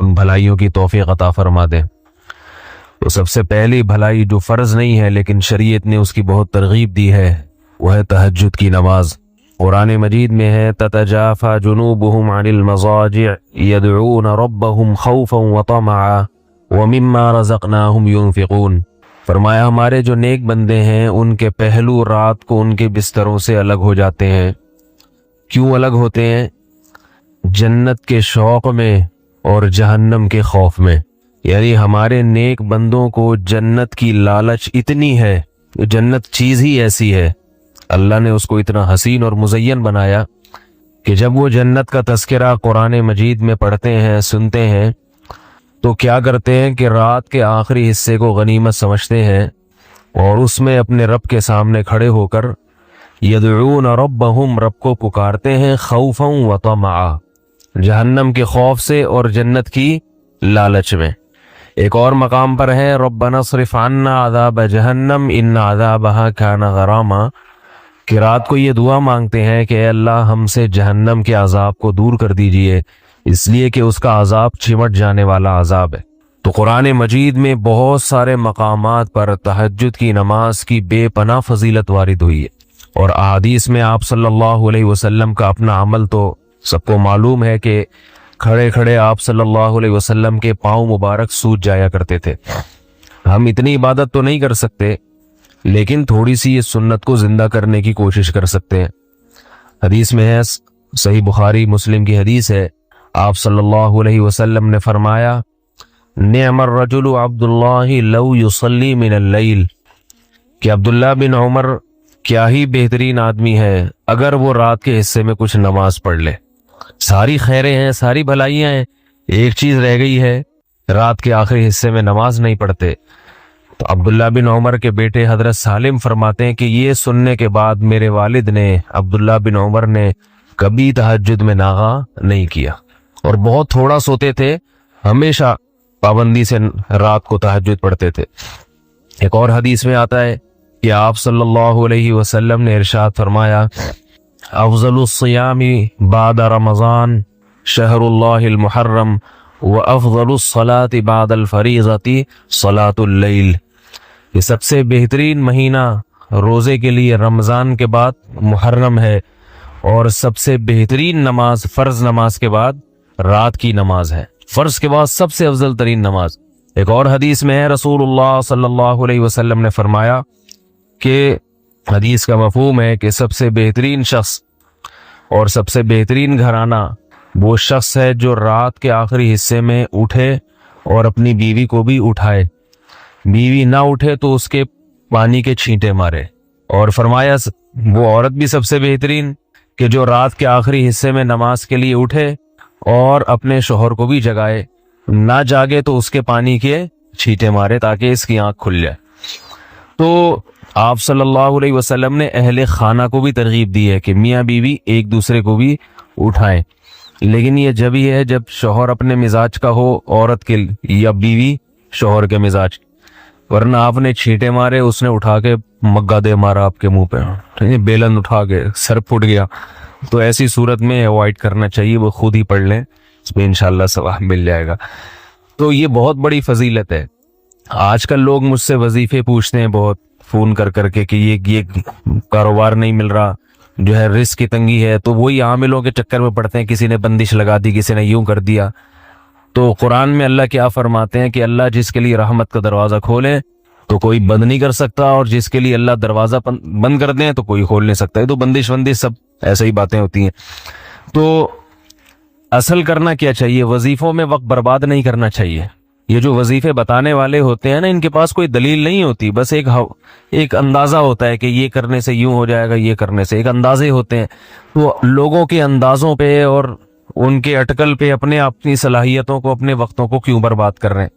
ان بھلائیوں کی توفیق عطا فرما دے۔ تو سب سے پہلی بھلائی جو فرض نہیں ہے لیکن شریعت نے اس کی بہت ترغیب دی ہے وہ ہے تہجد کی نماز۔ قرآن مجید میں ہے تتجافى جنوبهم عن المضاجع يدعون ربهم خوفا وطمعا ومما رزقناهم ينفقون۔ فرمایا ہمارے جو نیک بندے ہیں ان کے پہلو رات کو ان کے بستروں سے الگ ہو جاتے ہیں۔ کیوں الگ ہوتے ہیں؟ جنت کے شوق میں اور جہنم کے خوف میں۔ یعنی ہمارے نیک بندوں کو جنت کی لالچ اتنی ہے، جنت چیز ہی ایسی ہے، اللہ نے اس کو اتنا حسین اور مزین بنایا کہ جب وہ جنت کا تذکرہ قرآن مجید میں پڑھتے ہیں، سنتے ہیں، تو کیا کرتے ہیں کہ رات کے آخری حصے کو غنیمت سمجھتے ہیں اور اس میں اپنے رب کے سامنے کھڑے ہو کر یدعون ربہم، رب کو پکارتے ہیں، خوفا و طمعا، جہنم کے خوف سے اور جنت کی لالچ میں۔ ایک اور مقام پر ہے ربنا اصرف عنا عذاب جہنم ان عذابها کان غراما، کہ رات کو یہ دعا مانگتے ہیں کہ اے اللہ ہم سے جہنم کے عذاب کو دور کر دیجئے، اس لیے کہ اس کا عذاب چمٹ جانے والا عذاب ہے۔ تو قرآن مجید میں بہت سارے مقامات پر تہجد کی نماز کی بے پناہ فضیلت وارد ہوئی ہے، اور احادیث میں آپ صلی اللہ علیہ وسلم کا اپنا عمل تو سب کو معلوم ہے کہ کھڑے کھڑے آپ صلی اللہ علیہ وسلم کے پاؤں مبارک سوج جایا کرتے تھے۔ ہم اتنی عبادت تو نہیں کر سکتے لیکن تھوڑی سی اس سنت کو زندہ کرنے کی کوشش کر سکتے ہیں۔ حدیث میں ہے، صحیح بخاری مسلم کی حدیث ہے، آپ صلی اللہ علیہ وسلم نے فرمایا نعم الرجل عبداللہ لو یصلی من اللیل، کہ عبداللہ بن عمر کیا ہی بہترین آدمی ہے اگر وہ رات کے حصے میں کچھ نماز پڑھ لے۔ ساری خیریں ہیں، ساری بھلائیاں ہیں، ایک چیز رہ گئی ہے، رات کے آخری حصے میں نماز نہیں پڑھتے۔ تو عبداللہ بن عمر کے بیٹے حضرت سالم فرماتے ہیں کہ یہ سننے کے بعد میرے والد نے، عبداللہ بن عمر نے، کبھی تہجد میں ناغہ نہیں کیا اور بہت تھوڑا سوتے تھے، ہمیشہ پابندی سے رات کو تہجد پڑھتے تھے۔ ایک اور حدیث میں آتا ہے کہ آپ صلی اللہ علیہ وسلم نے ارشاد فرمایا افضل الصیام بعد رمضان شہر اللہ المحرم وافضل الصلاة بعد الفریضة صلاة اللیل، یہ سب سے بہترین مہینہ روزے کے لیے رمضان کے بعد محرم ہے، اور سب سے بہترین نماز فرض نماز کے بعد رات کی نماز ہے، فرض کے بعد سب سے افضل ترین نماز۔ ایک اور حدیث میں ہے رسول اللہ صلی اللہ علیہ وسلم نے فرمایا کہ حدیث کا مفہوم ہے کہ سب سے بہترین شخص اور سب سے بہترین گھرانہ وہ شخص ہے جو رات کے آخری حصے میں اٹھے اور اپنی بیوی کو بھی اٹھائے، بیوی نہ اٹھے تو اس کے پانی کے چھینٹے مارے، اور فرمایا وہ عورت بھی سب سے بہترین کہ جو رات کے آخری حصے میں نماز کے لیے اٹھے اور اپنے شوہر کو بھی جگائے، نہ جاگے تو اس کے پانی کے چھینٹے مارے تاکہ اس کی آنکھ کھل جائے۔ تو آپ صلی اللہ علیہ وسلم نے اہل خانہ کو بھی ترغیب دی ہے کہ میاں بیوی ایک دوسرے کو بھی اٹھائیں، لیکن یہ جب ہی ہے جب شوہر اپنے مزاج کا ہو عورت کے، یا بیوی شوہر کے مزاج، ورنہ آپ نے چھینٹے مارے، اس نے اٹھا کے مگا دے مارا آپ کے منہ پہ، بیلن اٹھا کے سر پھٹ گیا، تو ایسی صورت میں اوائڈ کرنا چاہیے، وہ خود ہی پڑھ لیں، اس میں انشاءاللہ ثواب مل جائے گا۔ تو یہ بہت بڑی فضیلت ہے۔ آج کل لوگ مجھ سے وظیفے پوچھتے ہیں بہت فون کر کر کے کہ یہ کاروبار نہیں مل رہا، جو ہے رزق کی تنگی ہے، تو وہی عاملوں کے چکر میں پڑتے ہیں، کسی نے بندش لگا دی، کسی نے یوں کر دیا۔ تو قرآن میں اللہ کیا فرماتے ہیں کہ اللہ جس کے لیے رحمت کا دروازہ کھولے تو کوئی بند نہیں کر سکتا، اور جس کے لیے اللہ دروازہ بند کر دیں تو کوئی کھول نہیں سکتا ہے۔ تو بندش وندش سب ایسا ہی باتیں ہوتی ہیں۔ تو اصل کرنا کیا چاہیے؟ وظیفوں میں وقت برباد نہیں کرنا چاہیے۔ یہ جو وظیفے بتانے والے ہوتے ہیں نا، ان کے پاس کوئی دلیل نہیں ہوتی، بس ایک اندازہ ہوتا ہے کہ یہ کرنے سے یوں ہو جائے گا، یہ کرنے سے، ایک اندازے ہوتے ہیں۔ تو لوگوں کے اندازوں پہ اور ان کے اٹکل پہ اپنی صلاحیتوں کو، اپنے وقتوں کو کیوں برباد کر رہے ہیں؟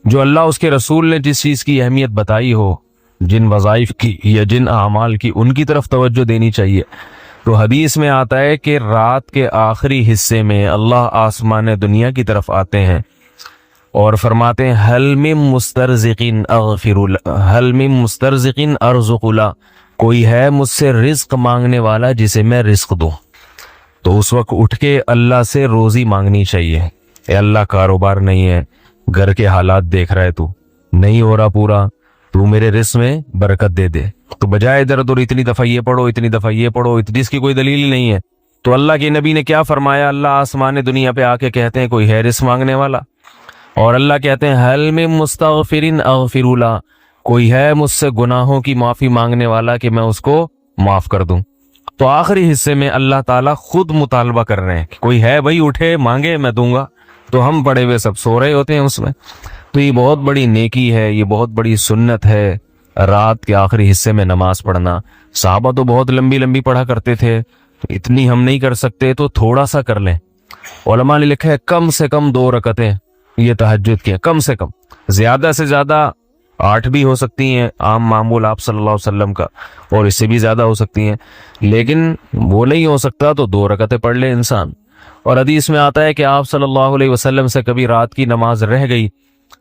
جو اللہ اس کے رسول نے جس چیز کی اہمیت بتائی ہو، جن وظائف کی یا جن اعمال کی، ان کی طرف توجہ دینی چاہیے۔ تو حدیث میں آتا ہے کہ رات کے آخری حصے میں اللہ آسمان دنیا کی طرف آتے ہیں اور فرماتے ہیں حل من مسترزقین ارزق لا، کوئی ہے مجھ سے رزق مانگنے والا جسے میں رزق دوں۔ تو اس وقت اٹھ کے اللہ سے روزی مانگنی چاہیے، اے اللہ کاروبار نہیں ہے, گھر کے حالات دیکھ رہا ہے, تو نہیں ہو رہا پورا, تو میرے رزق میں برکت دے دے. تو بجائے ادھر ادھر اتنی دفعہ یہ پڑھو, اتنی دفعہ یہ پڑھو, اس کی کوئی دلیل ہی نہیں ہے. تو اللہ کے نبی نے کیا فرمایا؟ اللہ آسمان دنیا پہ آ کے کہتے ہیں کوئی ہے رزق مانگنے والا؟ اور اللہ کہتے ہیں حل من مستغفرین اغفر له, کوئی ہے مجھ سے گناہوں کی معافی مانگنے والا کہ میں اس کو معاف کر دوں. تو آخری حصے میں اللہ تعالیٰ خود مطالبہ کر رہے ہیں کہ کوئی ہے بھائی, اٹھے مانگے میں دوں گا. تو ہم پڑے ہوئے سب سو رہے ہوتے ہیں اس میں. تو یہ بہت بڑی نیکی ہے, یہ بہت بڑی سنت ہے رات کے آخری حصے میں نماز پڑھنا. صحابہ تو بہت لمبی لمبی پڑھا کرتے تھے, اتنی ہم نہیں کر سکتے تو تھوڑا سا کر لیں. علماء نے لکھا ہے کم سے کم 2 رکعتیں یہ تہجد کی ہیں, کم سے کم. زیادہ سے زیادہ 8 بھی ہو سکتی ہیں, عام معمول آپ صلی اللہ علیہ وسلم کا, اور اس سے بھی زیادہ ہو سکتی ہیں. لیکن وہ نہیں ہو سکتا تو 2 رکعتیں پڑھ لے انسان. اور حدیث میں آتا ہے کہ آپ صلی اللہ علیہ وسلم سے کبھی رات کی نماز رہ گئی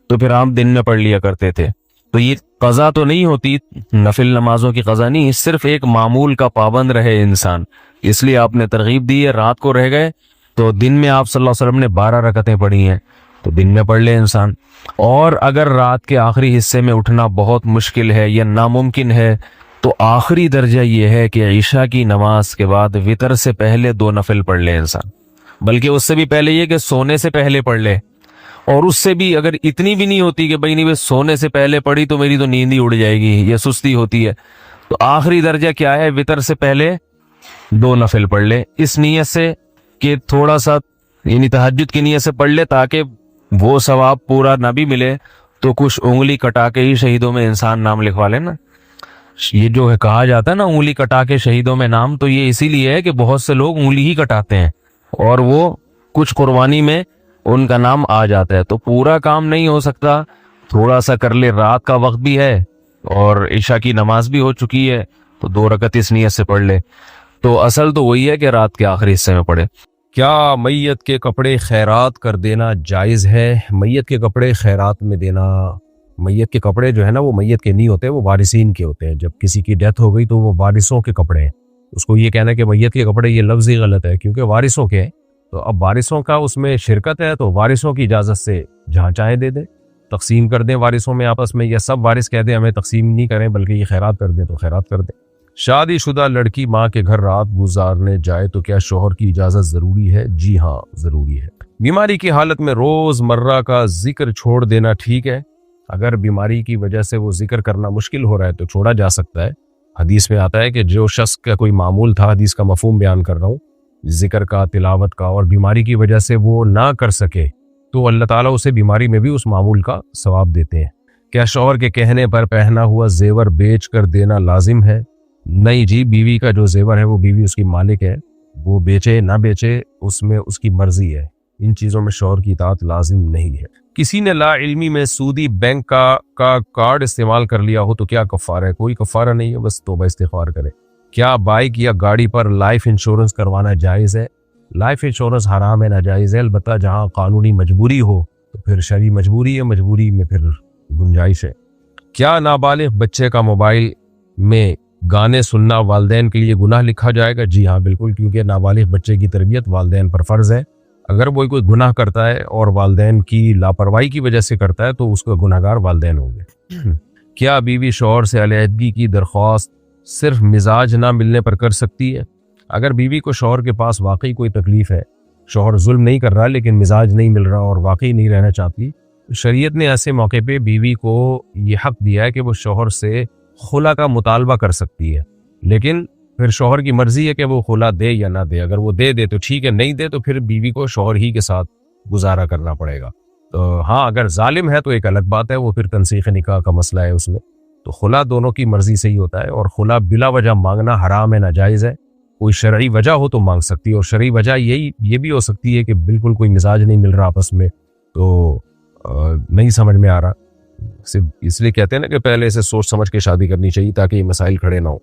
تو پھر آپ دن میں پڑھ لیا کرتے تھے. تو یہ قضا تو نہیں ہوتی, نفل نمازوں کی قضا نہیں, صرف ایک معمول کا پابند رہے انسان. اس لیے آپ نے ترغیب دی ہے, رات کو رہ گئے تو دن میں آپ صلی اللہ علیہ وسلم نے 12 رکعتیں پڑھی ہیں تو دن میں پڑھ لے انسان. اور اگر رات کے آخری حصے میں اٹھنا بہت مشکل ہے یا ناممکن ہے تو آخری درجہ یہ ہے کہ عشاء کی نماز کے بعد وتر سے پہلے 2 نفل پڑھ لے انسان. بلکہ اس سے بھی پہلے یہ کہ سونے سے پہلے پڑھ لے. اور اس سے بھی اگر اتنی بھی نہیں ہوتی کہ بھائی نہیں سونے سے پہلے پڑھی تو میری تو نیند ہی اڑ جائے گی, یہ سستی ہوتی ہے, تو آخری درجہ کیا ہے؟ وتر سے پہلے 2 نفل پڑھ لے, اس نیت سے کہ تھوڑا سا یعنی تہجد کی نیت سے پڑھ لے تاکہ وہ ثواب پورا نہ بھی ملے تو کچھ انگلی کٹا کے ہی شہیدوں میں انسان نام لکھوا لے نا. یہ جو ہے کہا جاتا ہے نا انگلی کٹا کے شہیدوں میں نام, تو یہ اسی لیے ہے کہ بہت سے لوگ انگلی ہی کٹاتے ہیں اور وہ کچھ قربانی میں ان کا نام آ جاتا ہے. تو پورا کام نہیں ہو سکتا, تھوڑا سا کر لے. رات کا وقت بھی ہے اور عشاء کی نماز بھی ہو چکی ہے تو 2 رکعت اس نیت سے پڑھ لے. تو اصل تو وہی ہے کہ رات کے آخری حصے میں پڑھے. کیا میت کے کپڑے خیرات کر دینا جائز ہے؟ میت کے کپڑے خیرات میں دینا, میت کے کپڑے جو ہے نا وہ میت کے نہیں ہوتے, وہ وارثین کے ہوتے ہیں. جب کسی کی ڈیتھ ہو گئی تو وہ وارثوں کے کپڑے ہیں. اس کو یہ کہنا کہ میت کے کپڑے, یہ لفظ ہی غلط ہے کیونکہ وارثوں کے ہیں. تو اب وارثوں کا اس میں شرکت ہے تو وارثوں کی اجازت سے جہاں چاہے دے دیں, تقسیم کر دیں وارثوں میں آپس میں, یا سب وارث کہہ دیں ہمیں تقسیم نہیں کریں بلکہ یہ خیرات کر دیں تو خیرات کر دیں. شادی شدہ لڑکی ماں کے گھر رات گزارنے جائے تو کیا شوہر کی اجازت ضروری ہے؟ جی ہاں ضروری ہے. بیماری کی حالت میں روز مرہ کا ذکر چھوڑ دینا ٹھیک ہے؟ اگر بیماری کی وجہ سے وہ ذکر کرنا مشکل ہو رہا ہے تو چھوڑا جا سکتا ہے. حدیث میں آتا ہے کہ جو شخص کا کوئی معمول تھا, حدیث کا مفہوم بیان کر رہا ہوں, ذکر کا, تلاوت کا, اور بیماری کی وجہ سے وہ نہ کر سکے تو اللہ تعالیٰ اسے بیماری میں بھی اس معمول کا ثواب دیتے ہیں. کیا شوہر کے کہنے پر پہنا ہوا زیور بیچ کر دینا لازم ہے؟ نہیں جی, بیوی کا جو زیور ہے وہ بیوی اس کی مالک ہے, وہ بیچے نہ بیچے اس میں اس کی مرضی ہے. ان چیزوں میں شوہر کی اطاعت لازم نہیں ہے. کسی نے لا علمی میں سودی بینک کا کارڈ استعمال کر لیا ہو تو کیا کفارہ ہے؟ کوئی کفارہ نہیں ہے, بس توبہ استغفار کرے. کیا بائک یا گاڑی پر لائف انشورنس کروانا جائز ہے؟ لائف انشورنس حرام ہے, ناجائز ہے. البتہ جہاں قانونی مجبوری ہو تو پھر شرعی مجبوری ہے, مجبوری میں پھر گنجائش ہے. کیا نابالغ بچے کا موبائل میں گانے سننا والدین کے لیے گناہ لکھا جائے گا؟ جی ہاں بالکل, کیونکہ نابالغ بچے کی تربیت والدین پر فرض ہے. اگر وہ کوئی گناہ کرتا ہے اور والدین کی لاپرواہی کی وجہ سے کرتا ہے تو اس کا گناہ گار والدین ہوں گے. کیا بیوی شوہر سے علیحدگی کی درخواست صرف مزاج نہ ملنے پر کر سکتی ہے؟ اگر بیوی کو شوہر کے پاس واقعی کوئی تکلیف ہے, شوہر ظلم نہیں کر رہا لیکن مزاج نہیں مل رہا اور واقعی نہیں رہنا چاہتی, شریعت نے ایسے موقع پہ بیوی کو یہ حق دیا ہے کہ وہ شوہر سے خلا کا مطالبہ کر سکتی ہے. لیکن پھر شوہر کی مرضی ہے کہ وہ خلا دے یا نہ دے. اگر وہ دے دے تو ٹھیک ہے, نہیں دے تو پھر بیوی کو شوہر ہی کے ساتھ گزارا کرنا پڑے گا. تو ہاں اگر ظالم ہے تو ایک الگ بات ہے, وہ پھر تنسیخ نکاح کا مسئلہ ہے اس میں. تو خلا دونوں کی مرضی سے ہی ہوتا ہے, اور خلا بلا وجہ مانگنا حرام ہے, ناجائز ہے. کوئی شرعی وجہ ہو تو مانگ سکتی ہے, اور شرعی وجہ یہ بھی ہو سکتی ہے کہ بالکل کوئی مزاج نہیں مل رہا آپس میں, تو نہیں سمجھ میں آ رہا. صرف اس لیے کہتے ہیں نا کہ پہلے سے سوچ سمجھ کے شادی کرنی چاہیے تاکہ یہ مسائل کھڑے نہ ہوں.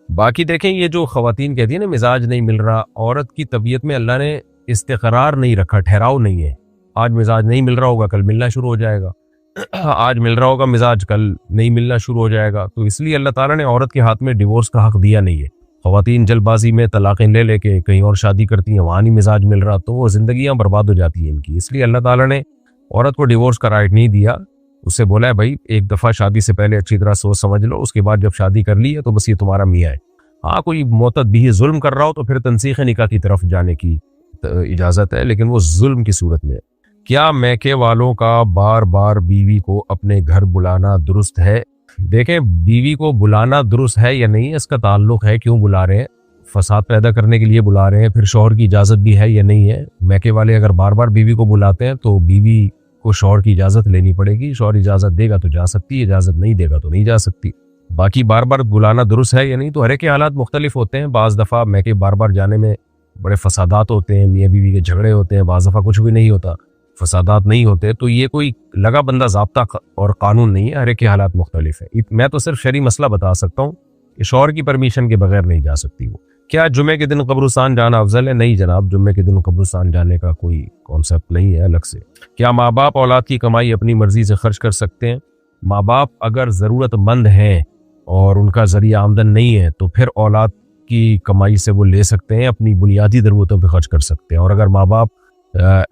باقی دیکھیں یہ جو خواتین کہتی ہیں نا مزاج نہیں مل رہا, عورت کی طبیعت میں اللہ نے استقرار نہیں رکھا, ٹھہراؤ نہیں ہے. آج مزاج نہیں مل رہا ہوگا کل ملنا شروع ہو جائے گا, آج مل رہا ہوگا مزاج کل نہیں ملنا شروع ہو جائے گا. تو اس لیے اللہ تعالیٰ نے عورت کے ہاتھ میں ڈیورس کا حق دیا نہیں ہے. خواتین جلد بازی میں طلاقیں لے لے کے کہیں اور شادی کرتی ہیں، وہاں نہیں مزاج مل رہا تو وہ زندگیاں برباد ہو جاتی ہیں ان کی. اس لیے اللہ تعالیٰ نے عورت کو ڈیورس کا رائٹ نہیں دیا. اس سے بولا ہے بھائی ایک دفعہ شادی سے پہلے اچھی طرح سوچ سمجھ لو، اس کے بعد جب شادی کر لی ہے تو بس یہ تمہارا میاں ہے. ہاں کوئی معتد بھی ظلم کر رہا ہو تو پھر تنسیخ نکاح کی طرف جانے کی اجازت ہے، لیکن وہ ظلم کی صورت میں. کیا میکے والوں کا بار بار بیوی کو اپنے گھر بلانا درست ہے؟ دیکھیں بیوی کو بلانا درست ہے یا نہیں، اس کا تعلق ہے کیوں بلا رہے ہیں. فساد پیدا کرنے کے لیے بلا رہے ہیں، پھر شوہر کی اجازت بھی ہے یا نہیں ہے. میکے والے اگر بار بار بیوی کو بلاتے ہیں تو بیوی کو شوہر کی اجازت لینی پڑے گی. شوہر اجازت دے گا تو جا سکتی، اجازت نہیں دے گا تو نہیں جا سکتی. باقی بار بار بلانا درست ہے یا نہیں تو ہر ایک کے حالات مختلف ہوتے ہیں. بعض دفعہ میکے بار بار جانے میں بڑے فسادات ہوتے ہیں، میاں بیوی کے جھگڑے ہوتے ہیں، بعض دفعہ کچھ بھی نہیں ہوتا، فسادات نہیں ہوتے. تو یہ کوئی لگا بندہ ضابطہ اور قانون نہیں ہے، ہر ایک کے حالات مختلف ہیں. میں تو صرف شرعی مسئلہ بتا سکتا ہوں کہ شوہر کی پرمیشن کے بغیر نہیں جا سکتی وہ. کیا جمعے کے دن قبرستان جانا افضل ہے؟ نہیں جناب، جمعے کے دن قبرستان جانے کا کوئی کانسیپٹ نہیں ہے الگ سے. کیا ماں باپ اولاد کی کمائی اپنی مرضی سے خرچ کر سکتے ہیں؟ ماں باپ اگر ضرورت مند ہیں اور ان کا ذریعہ آمدن نہیں ہے تو پھر اولاد کی کمائی سے وہ لے سکتے ہیں، اپنی بنیادی ضرورتوں پہ خرچ کر سکتے ہیں. اور اگر ماں باپ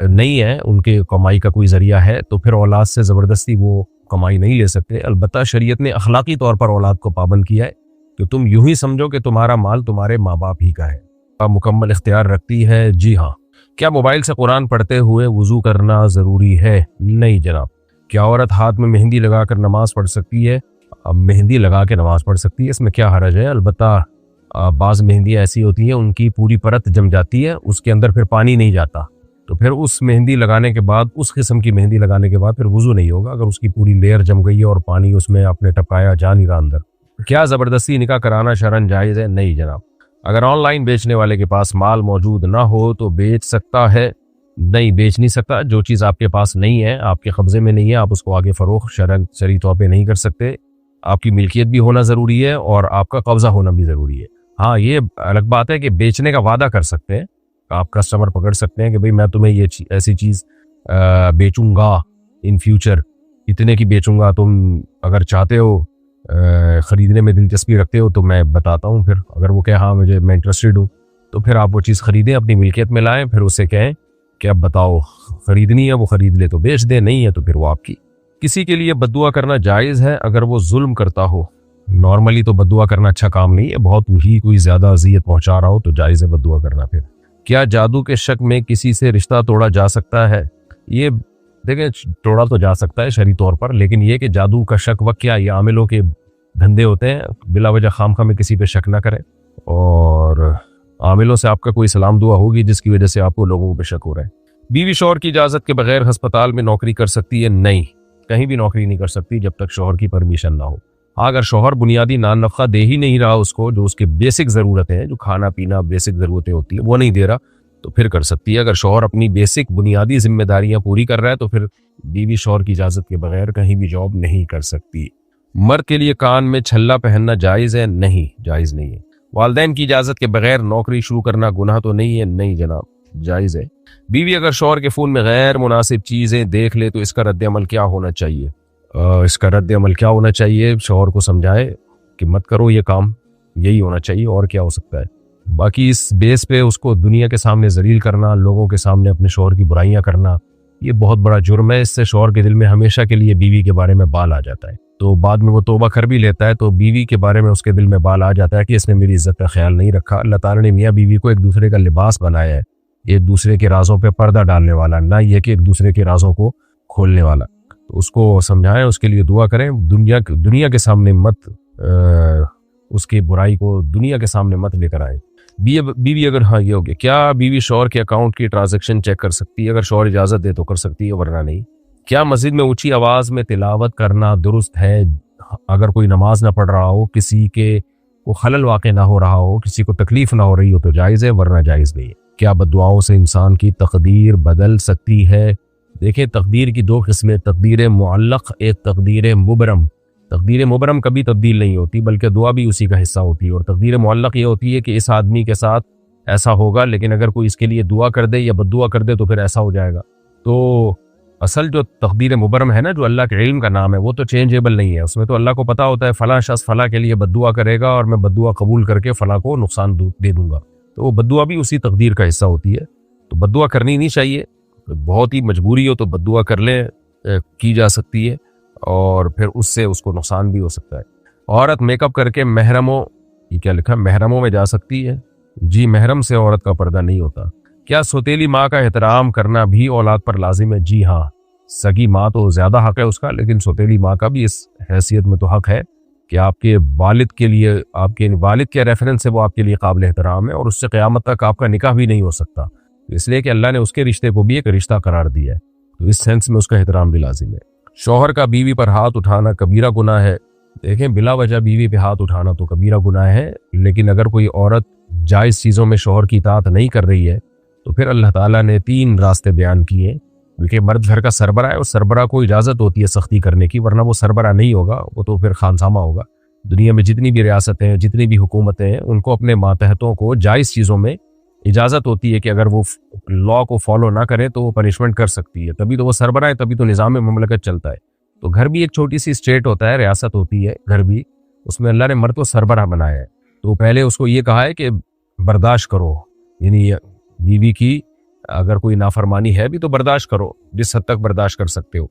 نہیں ہے، ان کے کمائی کا کوئی ذریعہ ہے تو پھر اولاد سے زبردستی وہ کمائی نہیں لے سکتے. البتہ شریعت نے اخلاقی طور پر اولاد کو پابند کیا ہے کہ تم یوں ہی سمجھو کہ تمہارا مال تمہارے ماں باپ ہی کا ہے. مکمل اختیار رکھتی ہے؟ جی ہاں. کیا موبائل سے قرآن پڑھتے ہوئے وضو کرنا ضروری ہے؟ نہیں جناب. کیا عورت ہاتھ میں مہندی لگا کر نماز پڑھ سکتی ہے؟ مہندی لگا کے نماز پڑھ سکتی ہے، اس میں کیا حرج ہے. البتہ بعض مہندی ایسی ہوتی ہیں ان کی پوری پرت جم جاتی ہے، اس کے اندر پھر پانی نہیں جاتا، تو پھر اس مہندی لگانے کے بعد، اس قسم کی مہندی لگانے کے بعد پھر وضو نہیں ہوگا اگر اس کی پوری لیئر جم گئی ہے اور پانی اس میں آپ نے ٹپکایا جا نہیں رہا اندر. کیا زبردستی نکاح کرانا شرعاً جائز ہے؟ نہیں جناب. اگر آن لائن بیچنے والے کے پاس مال موجود نہ ہو تو بیچ سکتا ہے؟ نہیں، بیچ نہیں سکتا. جو چیز آپ کے پاس نہیں ہے، آپ کے قبضے میں نہیں ہے، آپ اس کو آگے فروخت شرعاً شرعی طور پہ نہیں کر سکتے. آپ کی ملکیت بھی ہونا ضروری ہے اور آپ کا قبضہ ہونا بھی ضروری ہے. ہاں یہ الگ بات ہے کہ بیچنے کا وعدہ کر سکتے ہیں، آپ کسٹمر پکڑ سکتے ہیں کہ بھئی میں تمہیں یہ ایسی چیز بیچوں گا ان فیوچر، اتنے کی بیچوں گا، تم اگر چاہتے ہو خریدنے میں دلچسپی رکھتے ہو تو میں بتاتا ہوں. پھر اگر وہ کہے ہاں میں انٹرسٹڈ ہوں تو پھر آپ وہ چیز خریدیں، اپنی ملکیت میں لائیں، پھر اسے کہیں کہ اب بتاؤ خریدنی ہے، وہ خرید لے تو بیچ دے، نہیں ہے تو پھر وہ آپ کی. کسی کے لیے بد دعا کرنا جائز ہے اگر وہ ظلم کرتا ہو؟ نارملی تو بد دعا کرنا اچھا کام نہیں ہے، بہت ہی کوئی زیادہ اذیت پہنچا رہا ہو تو جائز ہے بد دعا کرنا. پھر کیا جادو کے شک میں کسی سے رشتہ توڑا جا سکتا ہے؟ یہ دیکھیں توڑا تو جا سکتا ہے شرعی طور پر، لیکن یہ کہ جادو کا شک وقت کیا، یہ عاملوں کے دھندے ہوتے ہیں. بلا وجہ خامخواہ میں کسی پہ شک نہ کریں، اور عاملوں سے آپ کا کوئی سلام دعا ہوگی جس کی وجہ سے آپ کو لوگوں پہ شک ہو رہا ہے. بیوی شوہر کی اجازت کے بغیر ہسپتال میں نوکری کر سکتی ہے؟ نہیں، کہیں بھی نوکری نہیں کر سکتی جب تک شوہر کی پرمیشن نہ ہو. اگر شوہر بنیادی نان نفقہ دے ہی نہیں رہا اس کو، جو اس کے بیسک ضرورتیں ہیں، جو کھانا پینا بیسک ضرورتیں ہوتی ہیں وہ نہیں دے رہا تو پھر کر سکتی ہے. اگر شوہر اپنی بیسک بنیادی ذمہ داریاں پوری کر رہا ہے تو پھر بیوی شوہر کی اجازت کے بغیر کہیں بھی جاب نہیں کر سکتی. مرد کے لیے کان میں چھلا پہننا جائز ہے؟ نہیں، جائز نہیں ہے. والدین کی اجازت کے بغیر نوکری شروع کرنا گناہ تو نہیں ہے؟ نہیں جناب، جائز ہے. بیوی اگر شوہر کے فون میں غیر مناسب چیزیں دیکھ لے تو اس کا رد عمل کیا ہونا چاہیے؟ اس کا رد عمل کیا ہونا چاہیے؟ شوہر کو سمجھائے کہ مت کرو یہ کام، یہی ہونا چاہیے، اور کیا ہو سکتا ہے. باقی اس بیس پہ اس کو دنیا کے سامنے ذلیل کرنا، لوگوں کے سامنے اپنے شوہر کی برائیاں کرنا، یہ بہت بڑا جرم ہے. اس سے شوہر کے دل میں ہمیشہ کے لیے بیوی کے بارے میں بال آ جاتا ہے، تو بعد میں وہ توبہ کر بھی لیتا ہے تو بیوی کے بارے میں اس کے دل میں بال آ جاتا ہے کہ اس نے میری عزت کا خیال نہیں رکھا. اللہ تعالیٰ نے میاں بیوی کو ایک دوسرے کا لباس بنایا ہے، ایک دوسرے کے رازوں پہ پردہ ڈالنے والا، نہ یہ کہ ایک دوسرے کے رازوں کو کھولنے والا. تو اس کو سمجھائیں، اس کے لیے دعا کریں. دنیا کے سامنے مت اس کی برائی کو دنیا کے سامنے مت لے کر آئیں. بیوی اگر ہاں یہ ہو گیا، کیا بیوی شوہر کے اکاؤنٹ کی ٹرانزیکشن چیک کر سکتی ہے؟ اگر شوہر اجازت دے تو کر سکتی ہے، ورنہ نہیں. کیا مسجد میں اونچی آواز میں تلاوت کرنا درست ہے؟ اگر کوئی نماز نہ پڑھ رہا ہو، کسی کے کو خلل واقع نہ ہو رہا ہو، کسی کو تکلیف نہ ہو رہی ہو تو جائز ہے، ورنہ جائز نہیں ہے. کیا بددعاؤں سے انسان کی تقدیر بدل سکتی ہے؟ دیکھیں تقدیر کی دو قسمیں، تقدیر معلق، ایک تقدیر مبرم. تقدیر مبرم کبھی تبدیل نہیں ہوتی بلکہ دعا بھی اسی کا حصہ ہوتی ہے، اور تقدیر معلق یہ ہوتی ہے کہ اس آدمی کے ساتھ ایسا ہوگا، لیکن اگر کوئی اس کے لیے دعا کر دے یا بد دعا کر دے تو پھر ایسا ہو جائے گا. تو اصل جو تقدیر مبرم ہے نا، جو اللہ کے علم کا نام ہے، وہ تو چینجیبل نہیں ہے. اس میں تو اللہ کو پتا ہوتا ہے فلاں شخص فلاں کے لیے بد دعا کرے گا اور میں بد دعا قبول کر کے فلاں کو نقصان دے دوں گا. تو وہ بد دعا بھی اسی تقدیر کا حصہ ہوتی ہے. تو بد دعا کرنی نہیں چاہیے. بہت ہی مجبوری ہو تو بد دعا کر لیں، کی جا سکتی ہے، اور پھر اس سے اس کو نقصان بھی ہو سکتا ہے. عورت میک اپ کر کے محرموں، یہ کیا لکھا، محرموں میں جا سکتی ہے؟ جی، محرم سے عورت کا پردہ نہیں ہوتا. کیا سوتیلی ماں کا احترام کرنا بھی اولاد پر لازم ہے؟ جی ہاں، سگی ماں تو زیادہ حق ہے اس کا، لیکن سوتیلی ماں کا بھی اس حیثیت میں تو حق ہے کہ آپ کے والد کے لیے، آپ کے والد کے ریفرنس سے وہ آپ کے لیے قابل احترام ہے، اور اس سے قیامت تک آپ کا نکاح بھی نہیں ہو سکتا، اس لیے کہ اللہ نے اس کے رشتے کو بھی ایک رشتہ قرار دیا ہے. تو اس سینس میں اس کا احترام بھی لازم ہے. شوہر کا بیوی پر ہاتھ اٹھانا کبیرہ گناہ ہے؟ دیکھیں، بلا وجہ بیوی پہ ہاتھ اٹھانا تو کبیرہ گناہ ہے، لیکن اگر کوئی عورت جائز چیزوں میں شوہر کی اطاعت نہیں کر رہی ہے تو پھر اللہ تعالیٰ نے 3 راستے بیان کیے. کیونکہ مرد گھر کا سربراہ ہے، اور سربراہ کو اجازت ہوتی ہے سختی کرنے کی، ورنہ وہ سربراہ نہیں ہوگا، وہ تو پھر خانسامہ ہوگا. دنیا میں جتنی بھی ریاستیں ہیں، جتنی بھی حکومتیں ہیں، ان کو اپنے ماتحتوں کو جائز چیزوں میں اجازت ہوتی ہے کہ اگر وہ لاء کو فالو نہ کرے تو وہ پنشمنٹ کر سکتی ہے. تبھی تو وہ سربراہ ہے، تبھی تو نظام مملکت چلتا ہے. تو گھر بھی ایک چھوٹی سی اسٹیٹ ہوتا ہے، ریاست ہوتی ہے گھر بھی، اس میں اللہ نے مرد کو سربراہ بنایا ہے. تو پہلے اس کو یہ کہا ہے کہ برداشت کرو، یعنی بیوی کی اگر کوئی نافرمانی ہے بھی تو برداشت کرو جس حد تک برداشت کر سکتے ہو،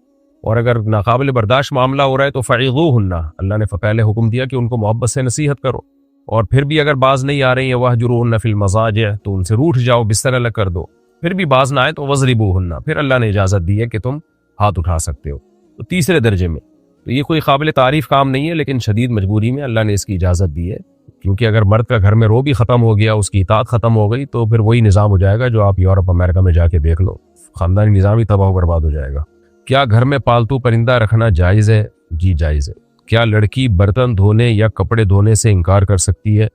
اور اگر ناقابل برداشت معاملہ ہو رہا ہے تو فعظوہن، اللہ نے پہلے حکم دیا کہ ان کو محبت سے نصیحت کرو، اور پھر بھی اگر باز نہیں آ رہی ہیں وہجروہن فی المضاجع، تو ان سے روٹھ جاؤ، بستر الگ کر دو. پھر بھی باز نہ آئے تو وضربوہن، پھر اللہ نے اجازت دی ہے کہ تم ہاتھ اٹھا سکتے ہو. تو تیسرے درجے میں تو یہ کوئی قابل تعریف کام نہیں ہے، لیکن شدید مجبوری میں اللہ نے اس کی اجازت دی ہے. کیونکہ اگر مرد کا گھر میں رو بھی ختم ہو گیا، اس کی اطاعت ختم ہو گئی، تو پھر وہی نظام ہو جائے گا جو آپ یورپ امریکہ میں جا کے دیکھ لو، خاندانی نظام ہی تباہ و برباد ہو جائے گا. کیا گھر میں پالتو پرندہ رکھنا جائز ہے؟ جی جائز ہے. کیا لڑکی برتن دھونے یا کپڑے دھونے سے انکار کر سکتی ہے؟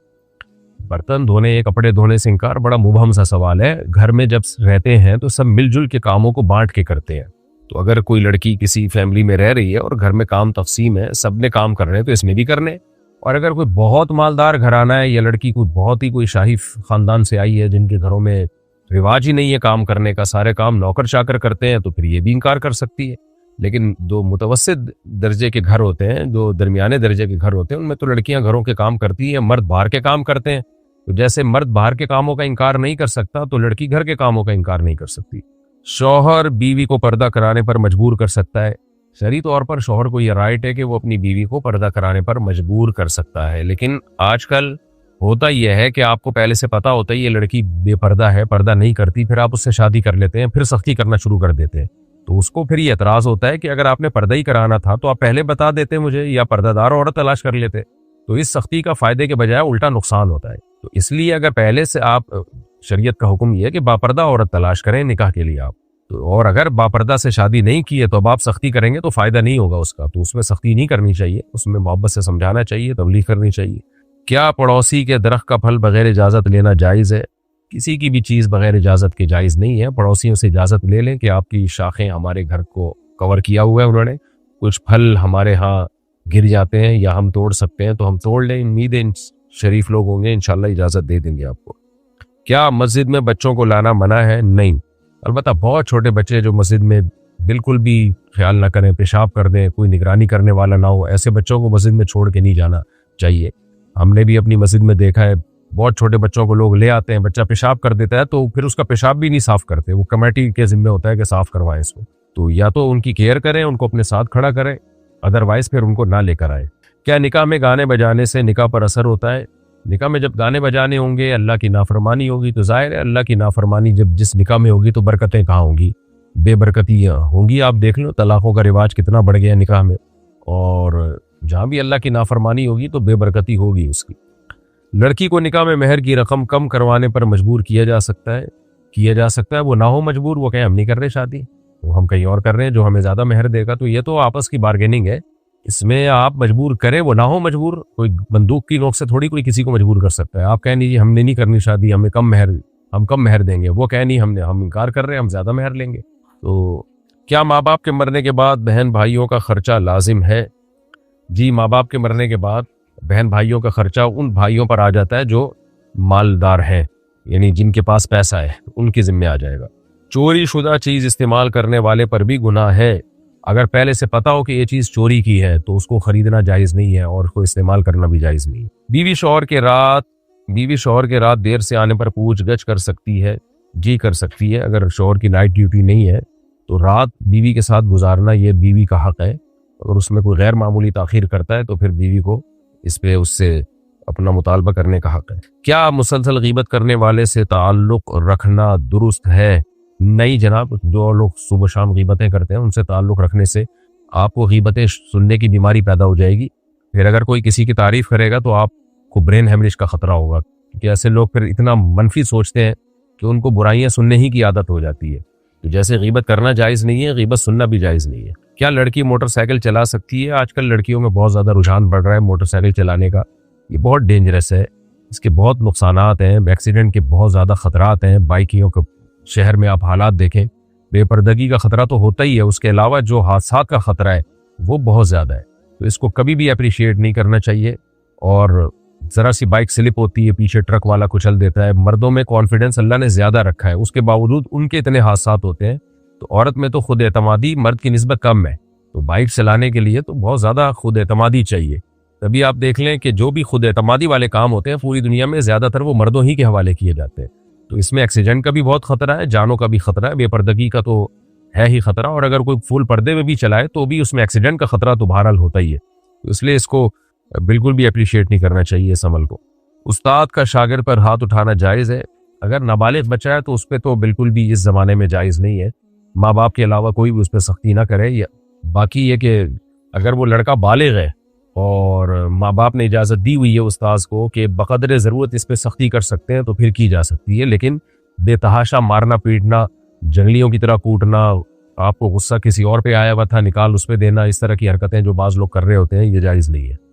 برتن دھونے یا کپڑے دھونے سے انکار بڑا مبہم سا سوال ہے. گھر میں جب رہتے ہیں تو سب مل جل کے کاموں کو بانٹ کے کرتے ہیں. تو اگر کوئی لڑکی کسی فیملی میں رہ رہی ہے اور گھر میں کام تقسیم ہے، سب نے کام کرنے تو اس میں بھی کرنے. اور اگر کوئی بہت مالدار گھرانہ ہے یا لڑکی کوئی بہت ہی کوئی شاہی خاندان سے آئی ہے جن کے گھروں میں رواج ہی نہیں ہے کام کرنے کا، سارے کام نوکر چاکر کرتے ہیں، تو پھر یہ بھی انکار کر سکتی ہے. لیکن جو متوسط درجے کے گھر ہوتے ہیں، جو درمیانے درجے کے گھر ہوتے ہیں، ان میں تو لڑکیاں گھروں کے کام کرتی ہیں، مرد باہر کے کام کرتے ہیں. تو جیسے مرد باہر کے کاموں کا انکار نہیں کر سکتا، تو لڑکی گھر کے کاموں کا انکار نہیں کر سکتی. شوہر بیوی کو پردہ کرانے پر مجبور کر سکتا ہے؟ شرعی طور پر شوہر کو یہ رائٹ ہے کہ وہ اپنی بیوی کو پردہ کرانے پر مجبور کر سکتا ہے، لیکن آج کل ہوتا یہ ہے کہ آپ کو پہلے سے پتا ہوتا ہے یہ لڑکی بے پردہ ہے، پردہ نہیں کرتی، پھر آپ اس سے شادی کر لیتے ہیں، پھر سختی کرنا شروع کر دیتے ہیں. تو اس کو پھر یہ اعتراض ہوتا ہے کہ اگر آپ نے پردہ ہی کرانا تھا تو آپ پہلے بتا دیتے مجھے، یا پردہ دار عورت تلاش کر لیتے. تو اس سختی کا فائدے کے بجائے الٹا نقصان ہوتا ہے. تو اس لیے اگر پہلے سے آپ، شریعت کا حکم یہ ہے کہ باپردہ عورت تلاش کریں نکاح کے لیے آپ. تو اور اگر باپردہ سے شادی نہیں کی ہے تو اب آپ سختی کریں گے تو فائدہ نہیں ہوگا اس کا. تو اس میں سختی نہیں کرنی چاہیے، اس میں محبت سے سمجھانا چاہیے، تبلیغ کرنی چاہیے. کیا پڑوسی کے درخت کا پھل بغیر اجازت لینا جائز ہے؟ کسی کی بھی چیز بغیر اجازت کے جائز نہیں ہے. پڑوسیوں سے اجازت لے لیں کہ آپ کی شاخیں ہمارے گھر کو کور کیا ہوا ہے، انہوں نے کچھ پھل ہمارے ہاں گر جاتے ہیں یا ہم توڑ سکتے ہیں تو ہم توڑ لیں. امیدیں شریف لوگ ہوں گے، انشاءاللہ اجازت دے دیں گے آپ کو. کیا مسجد میں بچوں کو لانا منع ہے؟ نہیں. البتہ بہت چھوٹے بچے جو مسجد میں بالکل بھی خیال نہ کریں، پیشاب کر دیں، کوئی نگرانی کرنے والا نہ ہو، ایسے بچوں کو مسجد میں چھوڑ کے نہیں جانا چاہیے. ہم نے بھی اپنی مسجد میں دیکھا ہے بہت چھوٹے بچوں کو لوگ لے آتے ہیں، بچہ پیشاب کر دیتا ہے تو پھر اس کا پیشاب بھی نہیں صاف کرتے، وہ کمیٹی کے ذمہ ہوتا ہے کہ صاف کروائیں اس کو. تو یا تو ان کی کیئر کریں، ان کو اپنے ساتھ کھڑا کریں، ادروائز پھر ان کو نہ لے کر آئے. کیا نکاح میں گانے بجانے سے نکاح پر اثر ہوتا ہے؟ نکاح میں جب گانے بجانے ہوں گے، اللہ کی نافرمانی ہوگی، تو ظاہر ہے اللہ کی نافرمانی جب جس نکاح میں ہوگی تو برکتیں کہاں ہوں گی؟ بے برکتی ہوں گی. آپ دیکھ لو طلاقوں کا رواج کتنا بڑھ گیا نکاح میں، اور جہاں بھی اللہ کی نافرمانی ہوگی تو بے برکتی ہوگی اس کی. لڑکی کو نکاح میں مہر کی رقم کم کروانے پر مجبور کیا جا سکتا ہے؟ وہ نہ ہو مجبور، وہ کہیں ہم نہیں کر رہے شادی، ہم کہیں اور کر رہے ہیں جو ہمیں زیادہ مہر دے گا. تو یہ تو آپس کی بارگیننگ ہے، اس میں آپ مجبور کریں، وہ نہ ہو مجبور. کوئی بندوق کی نوک سے تھوڑی کوئی کسی کو مجبور کر سکتا ہے. آپ کہیں نہیں جی ہم نے نہیں کرنی شادی، ہم کم مہر دیں گے، وہ کہیں نہیں ہم انکار کر رہے ہیں، ہم زیادہ مہر لیں گے. تو کیا ماں باپ کے مرنے کے بعد بہن بھائیوں کا خرچہ لازم ہے؟ جی، ماں باپ کے مرنے کے بعد بہن بھائیوں کا خرچہ ان بھائیوں پر آ جاتا ہے جو مالدار ہیں، یعنی جن کے پاس پیسہ ہے ان کے ذمہ آ جائے گا. چوری شدہ چیز استعمال کرنے والے پر بھی گناہ ہے۔ اگر پہلے سے پتا ہو کہ یہ چیز چوری کی ہے تو اس کو خریدنا جائز نہیں ہے اور اس کو استعمال کرنا بھی جائز نہیں ہے۔ بیوی شوہر کے رات دیر سے آنے پر پوچھ گچھ کر سکتی ہے؟ جی کر سکتی ہے۔ اگر شوہر کی نائٹ ڈیوٹی نہیں ہے تو رات بیوی کے ساتھ گزارنا یہ بیوی کا حق ہے۔ اگر اس میں کوئی غیر معمولی تاخیر کرتا ہے تو پھر بیوی کو اس سے اپنا مطالبہ کرنے کا حق ہے۔ کیا مسلسل غیبت کرنے والے سے تعلق رکھنا درست ہے؟ نہیں جناب، جو لوگ صبح شام غیبتیں کرتے ہیں ان سے تعلق رکھنے سے آپ کو غیبتیں سننے کی بیماری پیدا ہو جائے گی۔ پھر اگر کوئی کسی کی تعریف کرے گا تو آپ کو برین ہیمریج کا خطرہ ہوگا، کیونکہ ایسے لوگ پھر اتنا منفی سوچتے ہیں کہ ان کو برائیاں سننے ہی کی عادت ہو جاتی ہے۔ تو جیسے غیبت کرنا جائز نہیں ہے، غیبت سننا بھی جائز نہیں ہے۔ کیا لڑکی موٹر سائیکل چلا سکتی ہے؟ آج کل لڑکیوں میں بہت زیادہ رجحان بڑھ رہا ہے موٹر سائیکل چلانے کا۔ یہ بہت ڈینجرس ہے، اس کے بہت نقصانات ہیں، ایکسیڈنٹ کے بہت زیادہ خطرات ہیں۔ بائکیوں کے شہر میں آپ حالات دیکھیں، بے پردگی کا خطرہ تو ہوتا ہی ہے، اس کے علاوہ جو حادثات کا خطرہ ہے وہ بہت زیادہ ہے۔ تو اس کو کبھی بھی اپریشیٹ نہیں کرنا چاہیے۔ اور ذرا سی بائک سلپ ہوتی ہے، پیچھے ٹرک والا کچل دیتا ہے۔ مردوں میں کانفیڈنس اللہ نے زیادہ رکھا ہے، اس کے باوجود ان کے اتنے حادثات ہوتے ہیں۔ تو عورت میں تو خود اعتمادی مرد کی نسبت کم ہے، تو بائک چلانے کے لیے تو بہت زیادہ خود اعتمادی چاہیے۔ تبھی آپ دیکھ لیں کہ جو بھی خود اعتمادی والے کام ہوتے ہیں پوری دنیا میں زیادہ تر وہ مردوں ہی کے حوالے کیے جاتے ہیں۔ تو اس میں ایکسیڈنٹ کا بھی بہت خطرہ ہے، جانوں کا بھی خطرہ ہے، بے پردگی کا تو ہے ہی خطرہ، اور اگر کوئی فل پردے میں بھی چلائے تو بھی اس میں ایکسیڈنٹ کا خطرہ تو بہرحال ہوتا ہی ہے۔ تو اس لیے اس کو بالکل بھی اپریشیٹ نہیں کرنا چاہیے اس عمل کو۔ استاد کا شاگرد پر ہاتھ اٹھانا جائز ہے؟ اگر نابالغ بچہ ہے تو اس پہ تو بالکل بھی اس زمانے میں جائز نہیں ہے۔ ماں باپ کے علاوہ کوئی بھی اس پہ سختی نہ کرے۔ باقی یہ کہ اگر وہ لڑکا بالغ ہے اور ماں باپ نے اجازت دی ہوئی ہے استاذ کو کہ بقدر ضرورت اس پہ سختی کر سکتے ہیں تو پھر کی جا سکتی ہے، لیکن بے تحاشا مارنا پیٹنا، جنگلیوں کی طرح کوٹنا، آپ کو غصہ کسی اور پہ آیا ہوا تھا نکال اس پہ دینا، اس طرح کی حرکتیں جو بعض لوگ کر رہے ہوتے ہیں یہ جائز نہیں ہے۔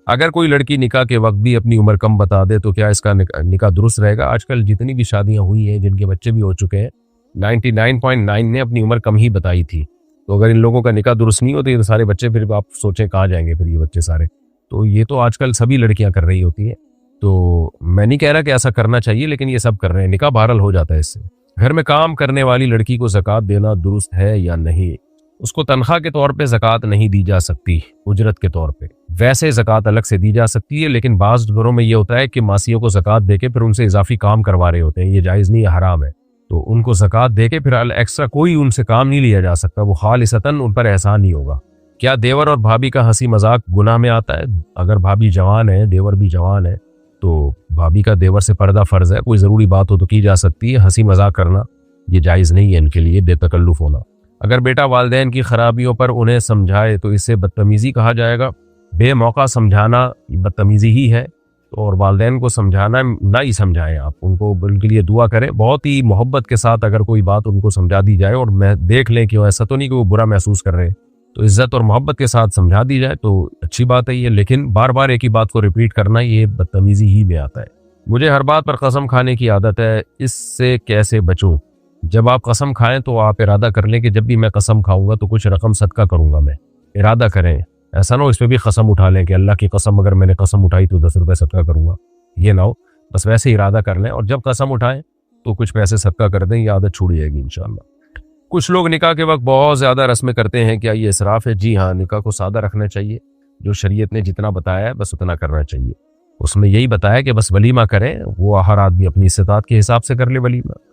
اگر کوئی لڑکی نکاح کے وقت بھی اپنی عمر کم بتا دے تو کیا اس کا نکاح درست رہے گا؟ آج کل جتنی بھی شادیاں ہوئی ہیں جن کے بچے بھی ہو چکے ہیں 99.9 نے اپنی عمر کم ہی بتائی تھی۔ تو اگر ان لوگوں کا نکاح درست نہیں ہوتے تو سارے بچے پھر آپ سوچیں کہاں جائیں گے پھر یہ بچے سارے۔ تو یہ تو آج کل سبھی لڑکیاں کر رہی ہوتی ہیں، تو میں نہیں کہہ رہا کہ ایسا کرنا چاہیے، لیکن یہ سب کر رہے ہیں، نکاح بہرحال ہو جاتا ہے اس سے۔ گھر میں کام کرنے والی لڑکی کو زکوٰۃ دینا درست ہے یا نہیں؟ اس کو تنخواہ کے طور پہ زکوٰۃ نہیں دی جا سکتی، اجرت کے طور پہ۔ ویسے زکوٰۃ الگ سے دی جا سکتی ہے، لیکن بعض گھروں میں یہ ہوتا ہے کہ ماسیوں کو زکوٰۃ دے کے پھر ان سے اضافی کام کروا رہے ہوتے ہیں، یہ جائز نہیں ہے، حرام ہے۔ تو ان کو زکوٰۃ دے کے پھر ایکسٹرا کوئی ان سے کام نہیں لیا جا سکتا، وہ خالصتاً ان پر احسان نہیں ہوگا۔ کیا دیور اور بھابھی کا ہنسی مذاق گناہ میں آتا ہے؟ اگر بھابھی جوان ہے، دیور بھی جوان ہے، تو بھابھی کا دیور سے پردہ فرض ہے، کوئی ضروری بات ہو تو کی جا سکتی ہے، ہنسی مذاق کرنا یہ جائز نہیں ہے ان کے لیے، بے تکلف ہونا۔ اگر بیٹا والدین کی خرابیوں پر انہیں سمجھائے تو اسے بدتمیزی کہا جائے گا؟ بے موقع سمجھانا بدتمیزی ہی ہے، اور والدین کو سمجھانا نہ ہی سمجھائیں، آپ ان کو ان کے لیے دعا کریں، بہت ہی محبت کے ساتھ اگر کوئی بات ان کو سمجھا دی جائے، اور میں دیکھ لیں کہ ایسا تو نہیں کہ وہ برا محسوس کر رہے ہیں، تو عزت اور محبت کے ساتھ سمجھا دی جائے تو اچھی بات ہے یہ، لیکن بار بار ایک ہی بات کو ریپیٹ کرنا یہ بدتمیزی ہی میں آتا ہے۔ مجھے ہر بات پر قسم کھانے کی عادت ہے، اس سے کیسے بچوں؟ جب آپ قسم کھائیں تو آپ ارادہ کر لیں کہ جب بھی میں قسم کھاؤں گا تو کچھ رقم صدقہ کروں گا، میں ارادہ کریں، ایسا نہ ہو اس پہ بھی قسم اٹھا لیں کہ اللہ کی قسم اگر میں نے قسم اٹھائی تو 10 روپے صدقہ کروں گا، یہ نہ ہو، بس ویسے ارادہ کر لیں، اور جب قسم اٹھائیں تو کچھ پیسے صدقہ کر دیں، یہ عادت چھوٹ جائے گی انشاءاللہ۔ کچھ لوگ نکاح کے وقت بہت زیادہ رسمیں کرتے ہیں، کیا یہ اسراف ہے؟ جی ہاں، نکاح کو سادہ رکھنا چاہیے، جو شریعت نے جتنا بتایا ہے بس اتنا کرنا چاہیے، اس میں یہی بتایا کہ بس ولیمہ کریں، وہ ہر آدمی اپنی استطاعت کے حساب سے کر لے ولیمہ۔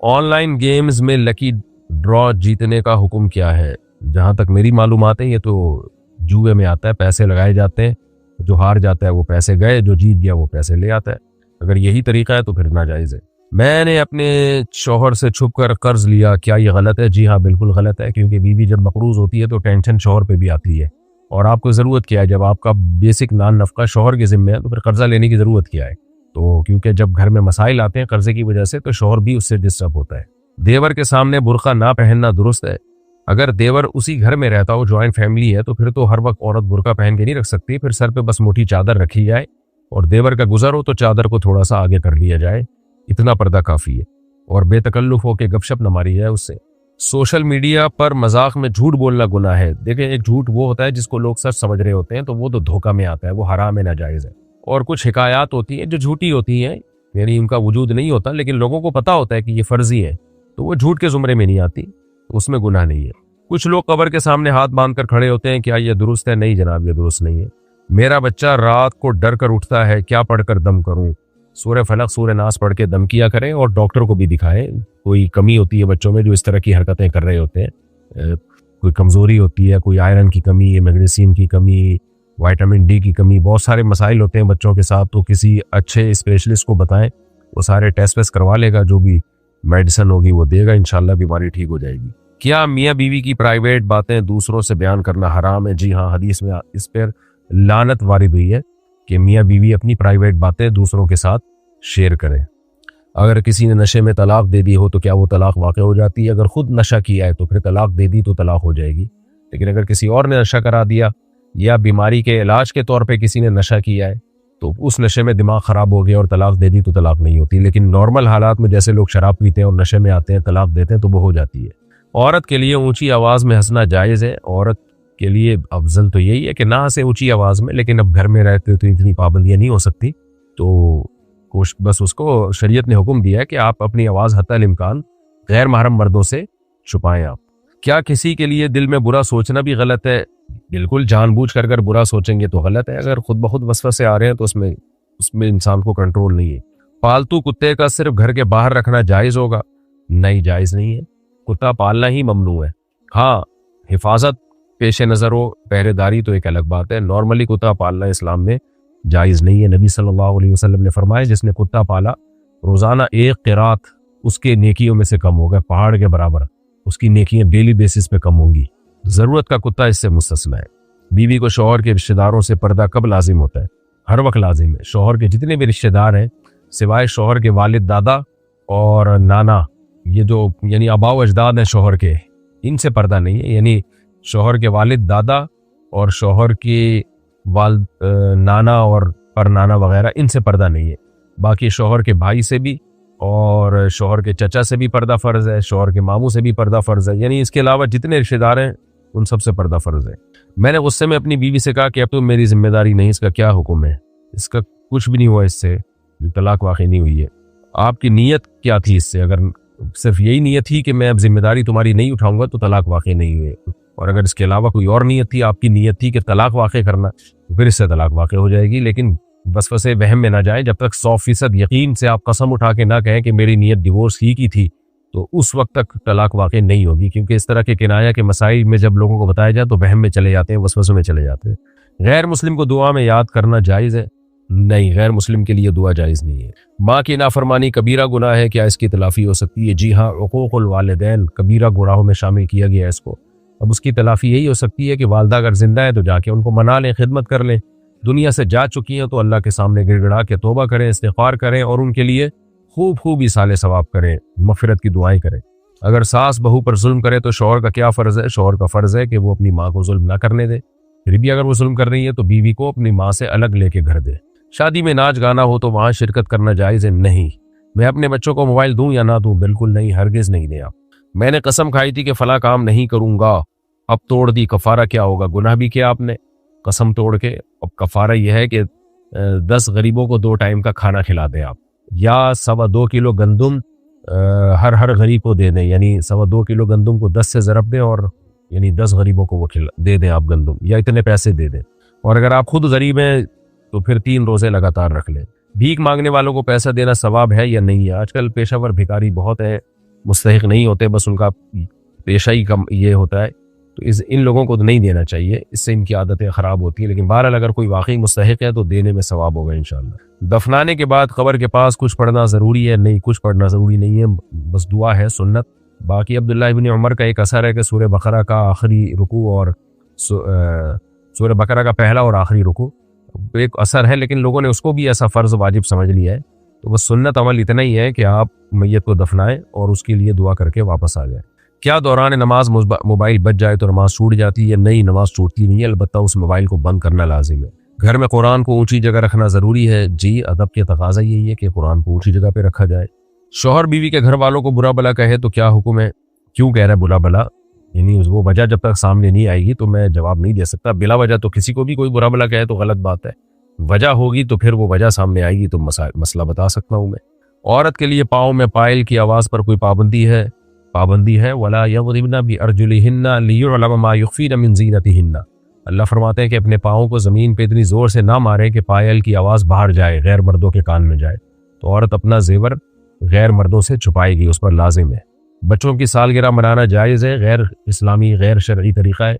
آن لائن گیمز میں لکی ڈرا جیتنے کا حکم کیا ہے؟ جہاں تک میری معلومات ہیں یہ تو جوئے میں آتا ہے، پیسے لگائے جاتے ہیں، جو ہار جاتا ہے وہ پیسے گئے، جو جیت گیا وہ پیسے لے آتا ہے، اگر یہی طریقہ ہے تو پھر ناجائز ہے۔ میں نے اپنے شوہر سے چھپ کر قرض لیا، کیا یہ غلط ہے؟ جی ہاں بالکل غلط ہے، کیونکہ بیوی جب مقروض ہوتی ہے تو ٹینشن شوہر پہ بھی آتی ہے، اور آپ کو ضرورت کیا ہے؟ جب آپ کا بیسک نان نفقہ شوہر کے ذمہ ہے تو پھر قرضہ لینے کی ضرورت کیا ہے؟ تو کیونکہ جب گھر میں مسائل آتے ہیں قرضے کی وجہ سے تو شوہر بھی اس سے ڈسٹرب ہوتا ہے۔ دیور کے سامنے برقع نہ پہننا درست ہے؟ اگر دیور اسی گھر میں رہتا ہو، جوائنٹ فیملی ہے، تو پھر تو ہر وقت عورت برقع پہن کے نہیں رکھ سکتی، پھر سر پہ بس موٹی چادر رکھی جائے، اور دیور کا گزر ہو تو چادر کو تھوڑا سا آگے کر لیا جائے، اتنا پردہ کافی ہے، اور بے تکلف ہو کے گپ شپ نہ ماری جائے اس سے۔ سوشل میڈیا پر مذاق میں جھوٹ بولنا گناہ ہے؟ دیکھیں، ایک جھوٹ وہ ہوتا ہے جس کو لوگ سچ سمجھ رہے ہوتے ہیں تو وہ تو دھوکہ میں آتا ہے، وہ حرام ہے، ناجائز ہے، اور کچھ حکایات ہوتی ہیں جو جھوٹی ہوتی ہیں، یعنی ان کا وجود نہیں ہوتا لیکن لوگوں کو پتہ ہوتا ہے کہ یہ فرضی ہے، تو وہ جھوٹ کے زمرے میں نہیں آتی، اس میں گناہ نہیں ہے۔ کچھ لوگ قبر کے سامنے ہاتھ باندھ کر کھڑے ہوتے ہیں، کیا یہ درست ہے؟ نہیں جناب، یہ درست نہیں ہے۔ میرا بچہ رات کو ڈر کر اٹھتا ہے، کیا پڑھ کر دم کروں؟ سورہ فلق سورہ ناس پڑھ کے دم کیا کریں، اور ڈاکٹر کو بھی دکھائیں۔ کوئی کمی ہوتی ہے بچوں میں جو اس طرح کی حرکتیں کر رہے ہوتے ہیں، کوئی کمزوری ہوتی ہے، کوئی آئرن کی کمی، میگنیسیم کی کمی، وائٹامن ڈی کی کمی، بہت سارے مسائل ہوتے ہیں بچوں کے ساتھ، تو کسی اچھے اسپیشلسٹ کو بتائیں، وہ سارے ٹیسٹ ویسٹ کروا لے گا، جو بھی میڈیسن ہوگی وہ دے گا، انشاءاللہ بیماری ٹھیک ہو جائے گی۔ کیا میاں بیوی کی پرائیویٹ باتیں دوسروں سے بیان کرنا حرام ہے؟ جی ہاں، حدیث میں اس پر لعنت وارد ہوئی ہے کہ میاں بیوی اپنی پرائیویٹ باتیں دوسروں کے ساتھ شیئر کریں۔ اگر کسی نے نشے میں طلاق دے دی ہو تو کیا وہ طلاق واقع ہو جاتی ہے؟ اگر خود نشہ کیا ہے تو پھر طلاق دے دی تو طلاق ہو جائے گی، لیکن اگر کسی اور نے نشہ کرا دیا یا بیماری کے علاج کے طور پہ کسی نے نشہ کیا ہے تو اس نشے میں دماغ خراب ہو گیا اور طلاق دے دی تو طلاق نہیں ہوتی۔ لیکن نارمل حالات میں جیسے لوگ شراب پیتے ہیں اور نشے میں آتے ہیں، طلاق دیتے ہیں، تو وہ ہو جاتی ہے۔ عورت کے لیے اونچی آواز میں ہنسنا جائز ہے؟ عورت کے لیے افضل تو یہی ہے کہ نہ ہنسے اونچی آواز میں، لیکن اب گھر میں رہتے تو اتنی پابندیاں نہیں ہو سکتی، تو بس اس کو شریعت نے حکم دیا ہے کہ آپ اپنی آواز حتی الامکان غیر محرم مردوں سے چھپائیں۔ آپ کیا کسی کے لیے دل میں برا سوچنا بھی غلط ہے؟ بالکل، جان بوجھ کر اگر برا سوچیں گے تو غلط ہے، اگر خود بخود وسوسے آ رہے ہیں تو اس میں انسان کو کنٹرول نہیں ہے۔ پالتو کتے کا صرف گھر کے باہر رکھنا جائز ہوگا؟ نہیں، جائز نہیں ہے، کتا پالنا ہی ممنوع ہے۔ ہاں، حفاظت پیش نظر ہو، پہرے داری تو ایک الگ بات ہے، نارملی کتا پالنا اسلام میں جائز نہیں ہے۔ نبی صلی اللہ علیہ وسلم نے فرمایا جس نے کتا پالا روزانہ ایک قرات اس کے نیکیوں میں سے کم ہوگا، پہاڑ کے برابر اس کی نیکیاں ڈیلی بیسس پہ کم ہوں گی۔ ضرورت کا کتا اس سے مستثنی ہے۔ بیوی کو شوہر کے رشتہ داروں سے پردہ کب لازم ہوتا ہے؟ ہر وقت لازم ہے۔ شوہر کے جتنے بھی رشتہ دار ہیں سوائے شوہر کے والد دادا اور نانا، یہ جو یعنی آباء و اجداد ہیں شوہر کے، ان سے پردہ نہیں ہے، یعنی شوہر کے والد دادا اور شوہر کے والد نانا اور پر نانا وغیرہ، ان سے پردہ نہیں ہے۔ باقی شوہر کے بھائی سے بھی اور شوہر کے چچا سے بھی پردہ فرض ہے، شوہر کے ماموں سے بھی پردہ فرض ہے، یعنی اس کے علاوہ جتنے رشتہ دار ہیں ان سب سے پردہ فرض ہے۔ میں نے غصے میں اپنی بیوی سے کہا کہ اب تو میری ذمہ داری نہیں، اس کا کیا حکم ہے؟ اس کا کچھ بھی نہیں ہوا، اس سے طلاق واقع نہیں ہوئی ہے۔ آپ کی نیت کیا تھی اس سے؟ اگر صرف یہی نیت تھی کہ میں اب ذمہ داری تمہاری نہیں اٹھاؤں گا تو طلاق واقع نہیں ہوئے، اور اگر اس کے علاوہ کوئی اور نیت تھی، آپ کی نیت تھی کہ طلاق واقع کرنا، تو پھر اس سے طلاق واقع ہو جائے گی۔ لیکن وسوسے وہم میں نہ جائیں، جب تک 100% یقین سے آپ قسم اٹھا کے نہ کہیں کہ میری نیت ڈیورس ہی کی تھی، تو اس وقت تک طلاق واقع نہیں ہوگی، کیونکہ اس طرح کے کنایہ کے مسائل میں جب لوگوں کو بتایا جائے تو وہم میں چلے جاتے ہیں، وسوسوں میں چلے جاتے ہیں۔ غیر مسلم کو دعا میں یاد کرنا جائز ہے؟ نہیں، غیر مسلم کے لیے دعا جائز نہیں ہے۔ ماں کی نافرمانی کبیرہ گناہ ہے، کیا اس کی تلافی ہو سکتی ہے؟ جی ہاں، عقوق الوالدین کبیرہ گناہوں میں شامل کیا گیا ہے اس کو۔ اب اس کی تلافی یہی ہو سکتی ہے کہ والدہ اگر زندہ ہے تو جا کے ان کو منا لیں، خدمت کر لیں، دنیا سے جا چکی ہیں تو اللہ کے سامنے گڑ گڑا کے توبہ کریں، استغفار کریں، اور ان کے لیے خوب ایصال ثواب کریں، مغفرت کی دعائیں کریں۔ اگر ساس بہو پر ظلم کرے تو شوہر کا کیا فرض ہے؟ شوہر کا فرض ہے کہ وہ اپنی ماں کو ظلم نہ کرنے دے، پھر بھی اگر وہ ظلم کر رہی ہے تو بیوی کو اپنی ماں سے الگ لے کے گھر دے۔ شادی میں ناچ گانا ہو تو وہاں شرکت کرنا جائز ہے؟ نہیں۔ میں اپنے بچوں کو موبائل دوں یا نہ دوں؟ بالکل نہیں، ہرگز نہیں دیں آپ۔ میں نے قسم کھائی تھی کہ فلاں کام نہیں کروں گا، اب توڑ دی، کفارہ کیا ہوگا؟ گناہ بھی کیا آپ نے قسم توڑ کے؟ اب کفارہ یہ ہے کہ 10 غریبوں کو 2 ٹائم کا کھانا کھلا دیں آپ، یا 2.25 کلو گندم ہر غریب کو دے دیں، یعنی 2.25 کلو گندم کو 10 سے ضرب دیں، اور یعنی 10 غریبوں کو وہ دے دیں آپ گندم، یا اتنے پیسے دے دیں۔ اور اگر آپ خود غریب ہیں تو پھر 3 روزے لگاتار رکھ لیں۔ بھیک مانگنے والوں کو پیسہ دینا ثواب ہے یا نہیں ہے؟ آج کل پیشہ ور بھکاری بہت ہیں، مستحق نہیں ہوتے، بس ان کا پیشہ ہی کم یہ ہوتا ہے، تو ان لوگوں کو تو نہیں دینا چاہیے، اس سے ان کی عادتیں خراب ہوتی ہیں، لیکن بہرحال اگر کوئی واقعی مستحق ہے تو دینے میں ثواب ہوگا انشاءاللہ۔ دفنانے کے بعد قبر کے پاس کچھ پڑھنا ضروری ہے؟ نہیں، کچھ پڑھنا ضروری نہیں ہے، بس دعا ہے، سنت۔ باقی عبداللہ ابن عمر کا ایک اثر ہے کہ سورہ بقرہ کا آخری رکوع اور سورہ بقرہ کا پہلا اور آخری رکوع ایک اثر ہے، لیکن لوگوں نے اس کو بھی ایسا فرض واجب سمجھ لیا ہے، تو بس سنت عمل اتنا ہی ہے کہ آپ میت کو دفنائیں اور اس کے لیے دعا کر کے واپس آ جائیں۔ کیا دوران نماز موبائل بچ جائے تو نماز چھوٹ جاتی ہے؟ نہیں، نماز چھوٹتی نہیں ہے، البتہ اس موبائل کو بند کرنا لازم ہے۔ گھر میں قرآن کو اونچی جگہ رکھنا ضروری ہے؟ جی، ادب کے تقاضا یہی ہے کہ قرآن کو اونچی جگہ پہ رکھا جائے۔ شوہر بیوی کے گھر والوں کو برا بلا کہے تو کیا حکم ہے؟ کیوں کہہ رہا ہے برا بلا؟ یعنی وہ وجہ جب تک سامنے نہیں آئے گی تو میں جواب نہیں دے سکتا۔ بلا وجہ تو کسی کو بھی کوئی برا بلا کہے تو غلط بات ہے، وجہ ہوگی تو پھر وہ وجہ سامنے آئے گی تو مسئلہ بتا سکتا ہوں میں۔ عورت کے لیے پاؤں میں پائل کی آواز پر کوئی پابندی ہے؟ پابندی ہے ولا یضربن بارجلہن لیعلم ما یخفین من زینتہن، اللہ فرماتے ہیں کہ اپنے پاؤں کو زمین پہ اتنی زور سے نہ مارے کہ پائل کی آواز باہر جائے، غیر مردوں کے کان میں جائے، تو عورت اپنا زیور غیر مردوں سے چھپائے گی، اس پر لازم ہے۔ بچوں کی سالگرہ منانا جائز ہے، غیر اسلامی غیر شرعی طریقہ ہے،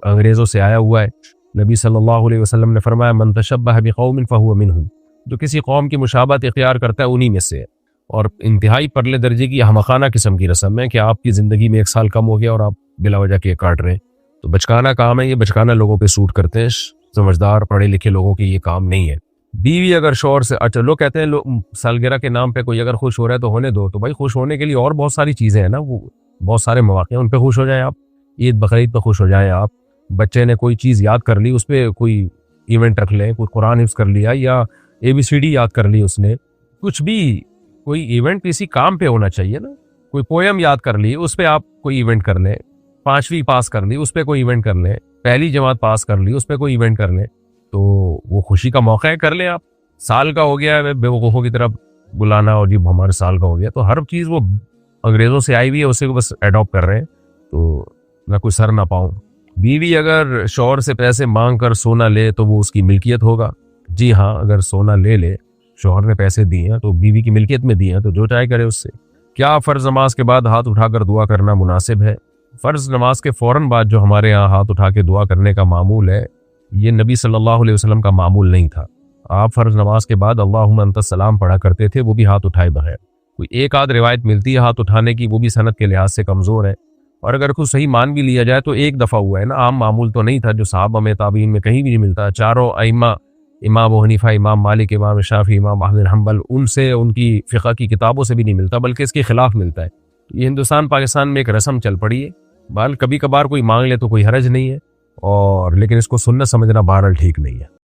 انگریزوں سے آیا ہوا ہے۔ نبی صلی اللہ علیہ وسلم نے فرمایا من تشبہ بقوم فہو منہم، جو کسی قوم کی مشابہت اختیار کرتا ہے انہی میں سے ہے۔ اور انتہائی پرلے درجے کی احمقانہ قسم کی رسم ہے کہ آپ کی زندگی میں 1 سال کم ہو گیا اور آپ بلا وجہ کیک کاٹ رہے ہیں، تو بچکانہ کام ہے یہ، بچکانہ لوگوں پہ سوٹ کرتے ہیں، سمجھدار پڑھے لکھے لوگوں کے یہ کام نہیں ہے۔ بیوی اگر شوہر سے، اچھا لوگ کہتے ہیں سالگرہ کے نام پہ کوئی اگر خوش ہو رہا ہے تو ہونے دو، تو بھائی خوش ہونے کے لیے اور بہت ساری چیزیں ہیں نا، وہ بہت سارے مواقع ہیں، ان پہ خوش ہو جائیں آپ، عید بقرعید پہ خوش ہو جائیں آپ، بچے نے کوئی چیز یاد کر لی اس پہ کوئی ایونٹ رکھ لیں، کوئی قرآن حفظ کر لیا یا ABCD یاد کر لی اس نے، کچھ بھی کوئی ایونٹ کسی کام پہ ہونا چاہیے نا، کوئی پویم یاد کر لی اس پہ آپ کوئی ایونٹ کر لیں، 5ویں پاس کر لی اس پہ کوئی ایونٹ کر لیں، پہلی جماعت پاس کر لی اس پہ کوئی ایونٹ کر لیں، تو وہ خوشی کا موقع ہے، کر لیں آپ۔ سال کا ہو گیا ہے بے وقوفوں کی طرف بلانا، اور جی ہمارے سال کا ہو گیا، تو ہر چیز وہ انگریزوں سے آئی ہوئی ہے، اسے کو بس ایڈاپٹ کر رہے ہیں، تو نہ کوئی سر نہ پاؤں۔ بیوی اگر شوہر سے پیسے مانگ کر سونا لے تو وہ اس کی ملکیت ہوگا، جی ہاں، اگر سونا لے لے، شوہر نے پیسے دیے ہیں تو بیوی کی ملکیت میں دیے ہیں تو جو چاہے کرے اس سے۔ کیا فرض نماز کے بعد ہاتھ اٹھا کر دعا کرنا مناسب ہے؟ فرض نماز کے فوراً بعد جو ہمارے ہاں ہاتھ اٹھا کے دعا کرنے کا معمول ہے، یہ نبی صلی اللہ علیہ وسلم کا معمول نہیں تھا۔ آپ فرض نماز کے بعد اللہم انت السلام پڑھا کرتے تھے، وہ بھی ہاتھ اٹھائے بغیر۔ کوئی ایک آدھ روایت ملتی ہے ہاتھ اٹھانے کی، وہ بھی سند کے لحاظ سے کمزور ہے، اور اگر کچھ صحیح مان بھی لیا جائے تو ایک دفعہ ہوا ہے نا، عام معمول تو نہیں تھا جو صحابہ میں تابعین میں کہیں بھی نہیں ملتا۔ چاروں ائمہ، امام ابو حنیفہ، امام مالک، امام شافعی، امام احمد بن حنبل، ان سے ان کی فقہ کی کتابوں سے بھی نہیں ملتا، بلکہ اس کے خلاف ملتا ہے۔ یہ ہندوستان پاکستان میں ایک رسم چل پڑی ہے، بہرحال کبھی کبھار کوئی مانگ لے تو کوئی حرج نہیں ہے، اور لیکن اس کو سنت سمجھنا بہرحال ٹھیک نہیں ہے۔